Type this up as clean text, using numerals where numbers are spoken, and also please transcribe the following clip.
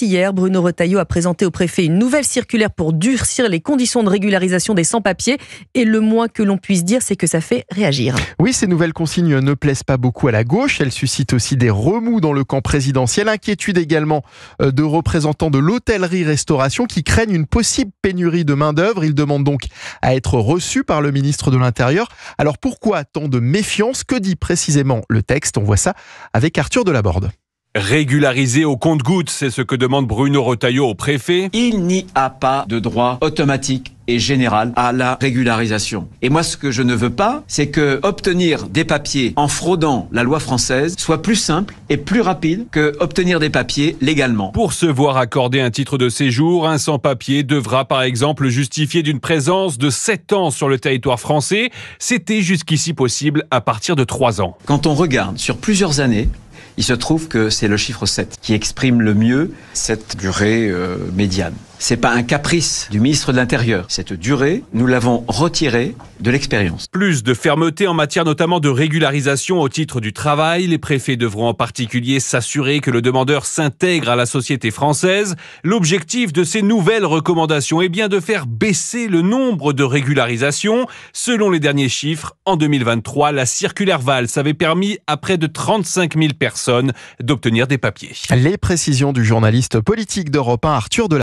hier, Bruno Retailleau a présenté au préfet une nouvelle circulaire pour durcir les conditions de régularisation des sans-papiers. Et le moins que l'on puisse dire, c'est que ça fait réagir. Oui, ces nouvelles consignes ne plaisent pas beaucoup à la gauche. Elles suscitent aussi des remous dans le camp présidentiel. Inquiétude également de représentants de l'hôtellerie-restauration qui craignent une possible pénurie de main-d'œuvre. Ils demandent donc à être reçus par le ministre de l'Intérieur. Alors pourquoi tant de méfiance? Que dit précisément le texte? On voit ça avec Arthur Delaborde. Régulariser au compte-gouttes, c'est ce que demande Bruno Retailleau au préfet. Il n'y a pas de droit automatique et général à la régularisation. Et moi, ce que je ne veux pas, c'est que obtenir des papiers en fraudant la loi française soit plus simple et plus rapide que obtenir des papiers légalement. Pour se voir accorder un titre de séjour, un sans-papier devra par exemple justifier d'une présence de 7 ans sur le territoire français. C'était jusqu'ici possible à partir de 3 ans. Quand on regarde sur plusieurs années, il se trouve que c'est le chiffre 7 qui exprime le mieux cette durée médiane. C'est pas un caprice du ministre de l'Intérieur. Cette durée, nous l'avons retirée de l'expérience. Plus de fermeté en matière notamment de régularisation au titre du travail. Les préfets devront en particulier s'assurer que le demandeur s'intègre à la société française. L'objectif de ces nouvelles recommandations est bien de faire baisser le nombre de régularisations. Selon les derniers chiffres, en 2023, la circulaire Valls avait permis à près de 35 000 personnes d'obtenir des papiers. Les précisions du journaliste politique d'Europe 1, Arthur Delaborde.